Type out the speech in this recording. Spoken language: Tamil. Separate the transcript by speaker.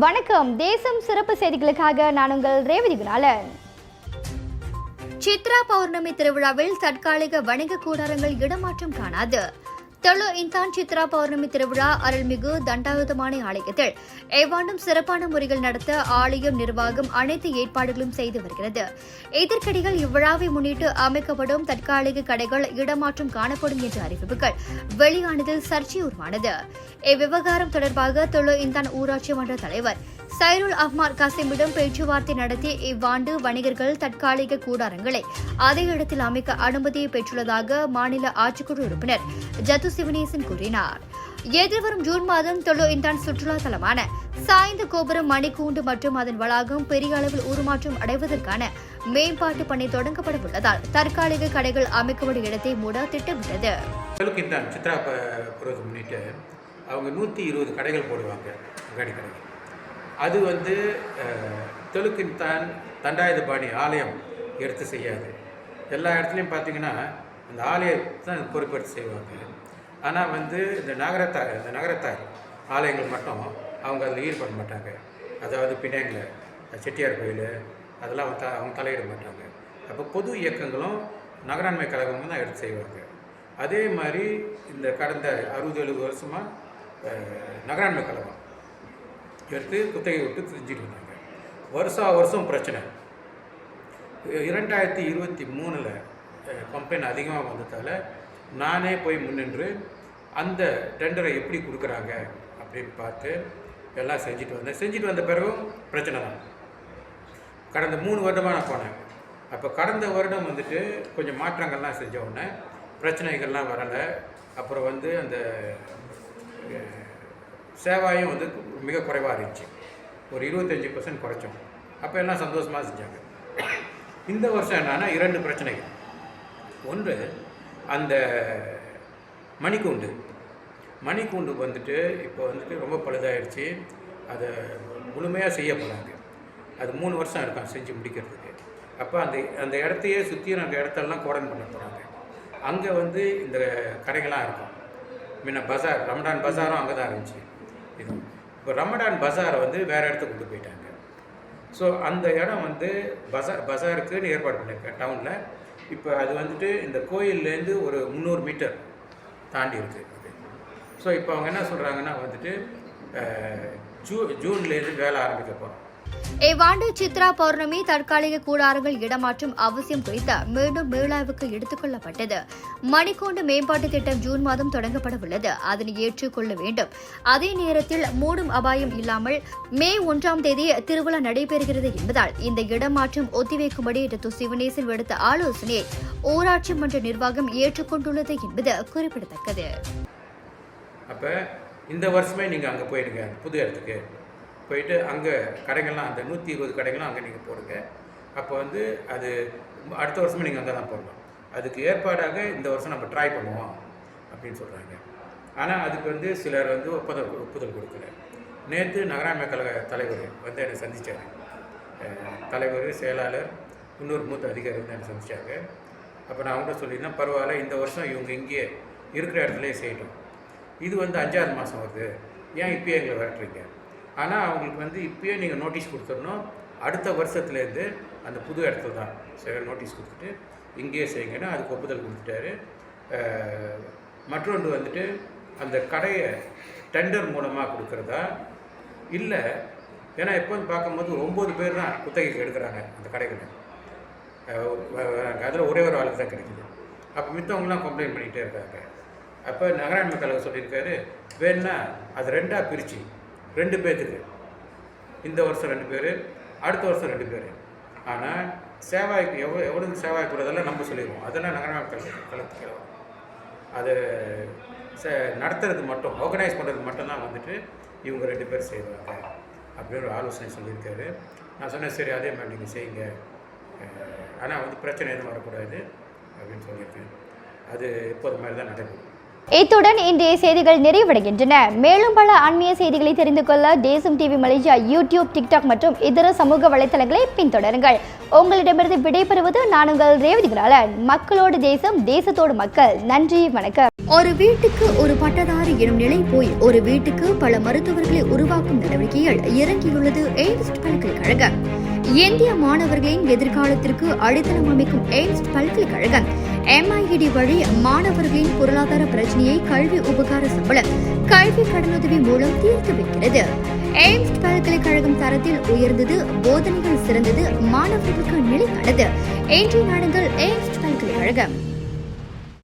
Speaker 1: வணக்கம். தேசம் சிறப்பு செய்திகளுக்காக நான் உங்கள் ரேவதி குணாலன். சித்ரா பௌர்ணமி திருவிழாவில் தற்காலிக வணிக கூடாரங்கள் இடமாற்றம் காணாது. தெலு இந்தான் சித்ரா பௌர்ணமி திருவிழா அருள்மிகு தண்டாயுதபாணி ஆலயத்தில் எவ்வாண்டும் சிறப்பான முறைகள் நடத்த ஆலயம் நிர்வாகம் அனைத்து ஏற்பாடுகளும் செய்து வருகிறது. இதற்கிடையில் இவ்விழாவை முன்னிட்டு அமைக்கப்படும் தற்காலிக கடைகள் இடமாற்றம் காணப்படும் என்ற அறிவிப்புகள் வெளியானதில் சர்ச்சை உருவானது. இவ்விவகாரம் தொடர்பாக தெலு இந்தான் ஊராட்சி மன்ற தலைவர் சைருல் அஹ்மத் காசிமிடம் பேச்சுவார்த்தை நடத்தி இவ்வாண்டு வணிகர்கள் தற்காலிக கூடாரங்களை அதே இடத்தில் அமைக்க அனுமதியை பெற்றுள்ளதாக மாநில ஆட்சிக்குழு உறுப்பினர் ஜத்து சிவனேசன் கூறினார். எதிர்வரும் ஜூன் மாதம் தெலு இந்தான் சுற்றுலா தலமான சாய்ந்த கோபுரம் மணிக்கூண்டு மற்றும் அதன் வளாகம் பெரிய அளவில் உருமாற்றம் அடைவதற்கான மேம்பாட்டு பணி தொடங்கப்பட உள்ளதால் தற்காலிக கடைகள் அமைக்கப்படும் இடத்தை மூட திட்டமிட்டது.
Speaker 2: சித்ரா முன்னிட்டு அவங்க 120 கடைகள் போடுவாங்க. கடை அது தெலுக்கின்தான் தண்டாயுதபாணி ஆலயம் எடுத்து செய்யாது. எல்லா இடத்துலையும் பார்த்தீங்கன்னா அந்த ஆலயத்தை தான் பொறுப்பெடுத்து செய்வாங்க. ஆனால் இந்த நகரத்தார் ஆலயங்கள் மட்டும் அவங்க அதில் ஈடுபட மாட்டாங்க. அதாவது பின்னாங்கில் செட்டியார் கோயில் அதெல்லாம் அவங்க தலையிட மாட்டாங்க. அப்போ பொது இயக்கங்களும் நகராண்மை கழகமும் தான் எடுத்து செய்வாங்க. அதே மாதிரி இந்த கடந்த 60-70 வருஷமாக நகராண்மை கழகம் எடுத்து குத்தகை விட்டு செஞ்சுட்டு இருந்தாங்க. வருஷம் பிரச்சனை. 2023 கம்ப்ளைண்ட் அதிகமாக வந்ததால் நானே போய் முன்னின்று அந்த டெண்டரை எப்படி கொடுக்குறாங்க அப்படின்னு பார்த்து எல்லாம் செஞ்சுட்டு வந்த பிறகும் பிரச்சனை தான். கடந்த 3 வருடமாக நான் போனேன். அப்போ கடந்த வருடம் கொஞ்சம் மாற்றங்கள்லாம் செஞ்ச உடனே பிரச்சனைகள்லாம் வரலை. அப்புறம் அந்த சேவாயும் மிக குறைவாக இருந்துச்சு. ஒரு 25% குறைச்சோம். அப்போ எல்லாம் சந்தோஷமாக செஞ்சாங்க. இந்த வருஷம் என்னன்னா 2 பிரச்சனைகள். ஒன்று அந்த மணிக்கூண்டு இப்போ ரொம்ப பழுதாயிடுச்சு. அதை முழுமையாக செய்ய போகிறாங்க. அது 3 வருஷம் இருக்கும் செஞ்சு முடிக்கிறதுக்கு. அப்போ அந்த இடத்தையே சுற்றி அந்த இடத்தெல்லாம் கோடன் பண்ண போகிறாங்க. அங்கே இந்த கடைகள்லாம் இருக்கும். முன்ன பஜார் ரமடான் பஜாரும் அங்கே தான் இருந்துச்சு. இப்போ ரமடான் பஜாரை வேறு இடத்துக்கு கொண்டு போயிட்டாங்க. ஸோ அந்த இடம் பஜாருக்குன்னு ஏற்பாடு பண்ணியிருக்கேன் டவுனில். இப்போ அது இந்த கோயிலேருந்து ஒரு 300 மீட்டர் தாண்டி இருக்குது. ஸோ இப்போ அவங்க என்ன சொல்கிறாங்கன்னா ஜூன்லேருந்து வேலை ஆரம்பிக்க போகிறோம்.
Speaker 1: இவ்வாண்டு சித்ரா பௌர்ணமி தற்காலிக கூடாரங்கள் இடமாற்றம் அவசியம் குறித்த மீண்டும் மீளாய்வுக்கு எடுத்துக் கொள்ளப்பட்டது. மணிக்கூண்டு மேம்பாட்டு திட்டம் ஜூன் மாதம் தொடங்கப்பட உள்ளது. அதனை ஏற்றுக்கொள்ள வேண்டும். அதே நேரத்தில் மூடும் அபாயம் இல்லாமல் மே 1ஆம் தேதி திருவிழா நடைபெறுகிறது என்பதால் இந்த இடமாற்றம் ஒத்திவைக்கும்படி ஜத்து சிவனேசன் விடுத்த ஆலோசனையை ஊராட்சி மன்ற நிர்வாகம் ஏற்றுக்கொண்டுள்ளது என்பது குறிப்பிடத்தக்கது.
Speaker 2: அப்போ இந்த வருஷமே நீங்கள் அங்கே போயிடுங்க, புது இடத்துக்கு போயிட்டு அங்கே கடைகள்லாம் அந்த 120 கடைகளும் அங்கே நீங்கள் போடுங்க. அப்போ அது அடுத்த வருஷமே நீங்கள் அங்கே தான் போடணும். அதுக்கு ஏற்பாடாக இந்த வருஷம் நம்ம ட்ரை பண்ணுவோம் அப்படின்னு சொல்கிறாங்க. ஆனால் அதுக்கு சிலர் ஒப்புதல் கொடுக்கல. நேற்று நகராண்மை கழக தலைவர் என்னை சந்தித்தார். தலைவர், செயலாளர், இன்னொரு மூத்த அதிகாரி என்னை சந்தித்தாங்க. அப்போ நான் அவங்கள்ட்ட சொல்லியிருந்தேன், பரவாயில்ல, இந்த வருஷம் இவங்க இங்கேயே இருக்கிற இடத்துலையே செய்யட்டும். இது 5ஆவது மாதம் வருது, ஏன் இப்போயே எங்களை விரட்டுறீங்க? ஆனால் அவங்களுக்கு இப்போயே நீங்கள் நோட்டீஸ் கொடுத்துடணும். அடுத்த வருஷத்துலேருந்து அந்த புது இடத்துல தான் சரி நோட்டீஸ் கொடுத்துட்டு இங்கேயே செய்யுங்கன்னா அதுக்கு ஒப்புதல் கொடுத்துட்டாரு. மற்றொன்று அந்த கடையை டெண்டர் மூலமாக கொடுக்குறதா இல்லை, ஏன்னா எப்போ பார்க்கும்போது 9 பேர் தான் குத்தகைக்கு எடுக்கிறாங்க அந்த கடைகளை. அதில் ஒரே ஒரு ஆளுக்கு தான் கிடைக்குது. அப்போ மித்தவங்களாம் கம்ப்ளைண்ட் பண்ணிகிட்டே இருக்காங்க. அப்போ நகராண்மை கழகம் சொல்லியிருக்காரு, வேணுன்னா அது 2ஆக பிரித்து 2 பேர்த்துக்கு, இந்த வருஷம் 2 பேர், அடுத்த வருஷம் 2 பேர். ஆனால் சேவாய்க்கு எவ்வளவு சேவாய் கூடதெல்லாம் நம்ம சொல்லிடுவோம். அதெல்லாம் நகராண்மை கழகத்துக்கு அதை நடத்துறது மட்டும், ஆர்கனைஸ் பண்ணுறது மட்டும்தான் இவங்க 2 பேர் செய்வாங்க அப்படின்னு ஒரு ஆலோசனை சொல்லியிருக்காரு. நான் சொன்னேன், சரி அதே மாதிரி நீங்கள் செய்யுங்க, ஆனால் பிரச்சனை எதுவும் வரக்கூடாது அப்படின்னு சொல்லியிருக்கேன். அது இப்போது மாதிரி தான் நடக்கும்.
Speaker 1: இத்துடன் இன்றைய செய்திகள் நிறைவடைகின்றன. மேலும் பல ஆன்மீக செய்திகளை தெரிந்து கொள்ள தேசம் டிவி மலேசியா யூடியூப், டிக்டாக் மற்றும் இதர சமூக வலைத்தளங்களை பின்தொடருங்கள். உங்களிடமிருந்து விடைபெறுவது நான் உங்கள் ரேவதி குணாளன். மக்களோடு தேசம், தேசத்தோடு மக்கள். நன்றி, வணக்கம். ஒரு வீட்டுக்கு ஒரு பட்டதாரி எனும் நிலை போய் ஒரு வீட்டுக்கு பல மருத்துவர்களை உருவாக்கும் நடவடிக்கையில் இறங்கியுள்ளது எய்ம்ஸ் பல்கலைக்கழகம். இந்திய மாணவர்களின் எதிர்காலத்திற்கு அடித்தளம் அமைக்கும் எய்ம்ஸ் பல்கலைக்கழகம் MIED வழி மாணவர்களின் பொருளாதார பிரச்சனையை கல்வி உபகார சம்பளம், கல்வி கடனுதவி மூலம் தீர்த்து வைக்கிறது. எய்ம்ஸ் பல்கலைக்கழகம் தரத்தில் உயர்ந்தது, போதனைகள் சிறந்தது, மாணவர்களுக்கு நிலையானது. இன்றைய நாடுகள் எய்ம்ஸ் பல்கலைக்கழகம்.